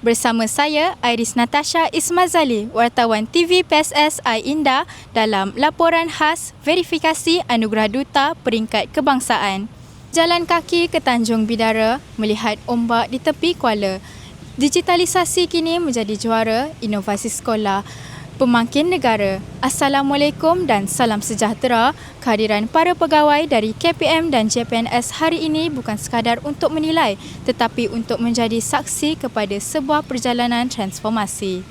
Bersama saya, Iris Natasha Ismazali, wartawan TV PSS Indah dalam laporan khas verifikasi Anugerah Duta Peringkat Kebangsaan. Jalan kaki ke Tanjung Bidara melihat ombak di tepi kuala. Digitalisasi kini menjadi juara inovasi sekolah pemangkin negara. Assalamualaikum dan salam sejahtera. Kehadiran para pegawai dari KPM dan JPNS hari ini bukan sekadar untuk menilai, tetapi untuk menjadi saksi kepada sebuah perjalanan transformasi.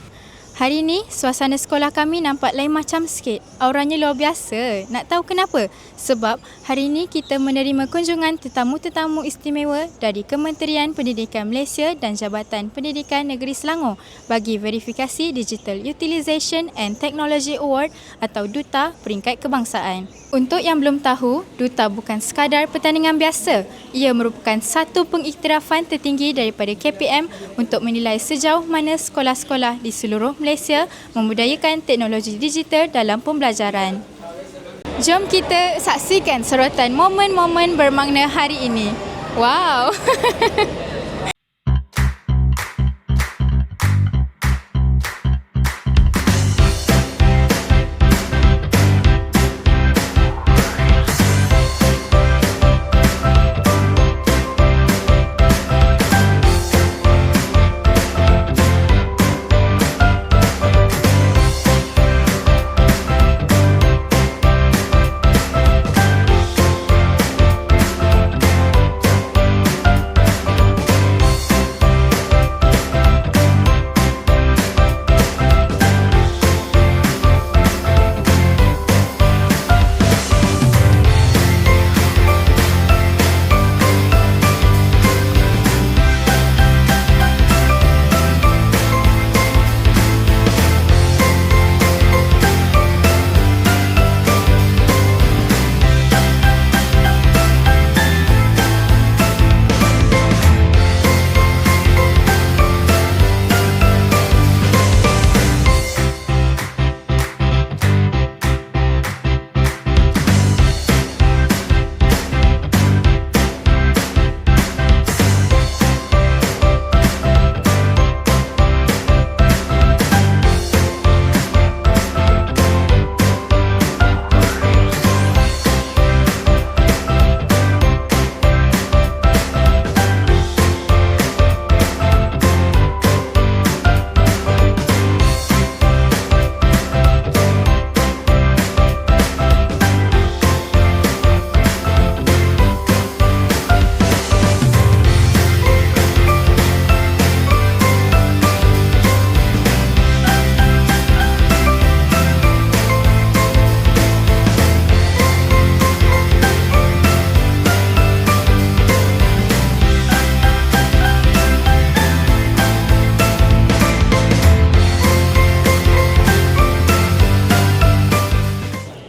Hari ini, suasana sekolah kami nampak lain macam sikit. Auranya luar biasa. Nak tahu kenapa? Sebab hari ini kita menerima kunjungan tetamu-tetamu istimewa dari Kementerian Pendidikan Malaysia dan Jabatan Pendidikan Negeri Selangor bagi verifikasi Digital Utilisation and Technology Award atau Duta Peringkat Kebangsaan. Untuk yang belum tahu, Duta bukan sekadar pertandingan biasa. Ia merupakan satu pengiktirafan tertinggi daripada KPM untuk menilai sejauh mana sekolah-sekolah di seluruh Malaysia membudayakan teknologi digital dalam pembelajaran. Jom kita saksikan sorotan momen-momen bermakna hari ini. Wow!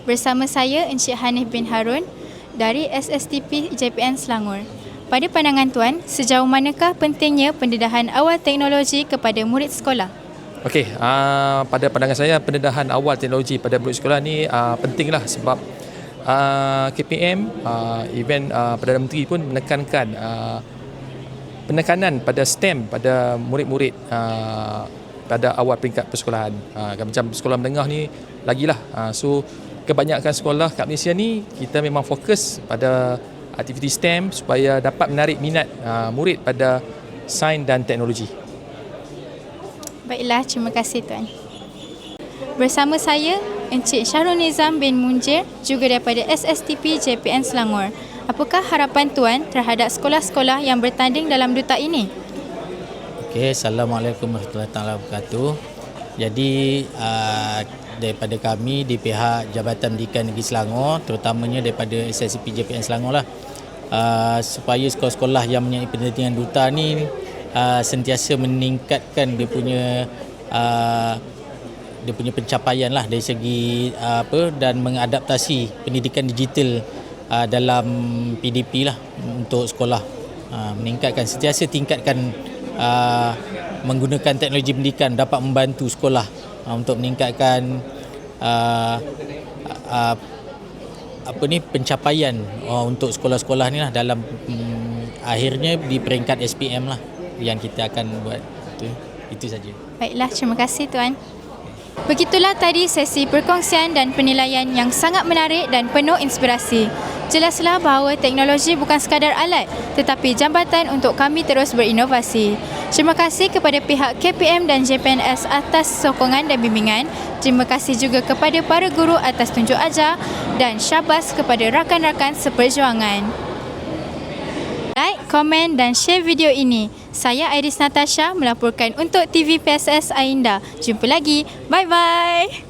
Bersama saya Encik Hanif bin Harun dari SSTP JPN Selangor. Pada pandangan Tuan, sejauh manakah pentingnya pendedahan awal teknologi kepada murid sekolah? Okey, pada pandangan saya pendedahan awal teknologi pada murid sekolah ni pentinglah sebab KPM, event Perdana Menteri pun menekankan penekanan pada STEM pada murid-murid pada awal peringkat persekolahan. Macam sekolah menengah ni lagilah. So kebanyakan sekolah kat Malaysia ni kita memang fokus pada aktiviti STEM supaya dapat menarik minat murid pada sains dan teknologi. Baiklah, terima kasih Tuan. Bersama saya Encik Syahrul Nizam bin Munjir juga daripada SSTP JPN Selangor. Apakah harapan Tuan terhadap sekolah-sekolah yang bertanding dalam duta ini? Okey, Assalamualaikum warahmatullahi wabarakatuh. Jadi daripada kami di pihak Jabatan Pendidikan Negeri Selangor, terutamanya daripada SSTP JPN Selangor lah, supaya sekolah-sekolah yang mempunyai pendidikan duta ni sentiasa meningkatkan dia punya pencapaian lah dari segi dan mengadaptasi pendidikan digital dalam PDP lah untuk sekolah, sentiasa tingkatkan menggunakan teknologi pendidikan dapat membantu sekolah untuk meningkatkan pencapaian untuk sekolah-sekolah ni lah dalam akhirnya di peringkat SPM lah yang kita akan buat tu. Itu saja. Baiklah, terima kasih Tuan. Begitulah tadi sesi perkongsian dan penilaian yang sangat menarik dan penuh inspirasi. Jelaslah bahawa teknologi bukan sekadar alat, tetapi jambatan untuk kami terus berinovasi. Terima kasih kepada pihak KPM dan JPNS atas sokongan dan bimbingan. Terima kasih juga kepada para guru atas tunjuk ajar dan syabas kepada rakan-rakan seperjuangan. Like, komen dan share video ini. Saya Iris Natasha melaporkan untuk TV PSS Ainda. Jumpa lagi. Bye-bye.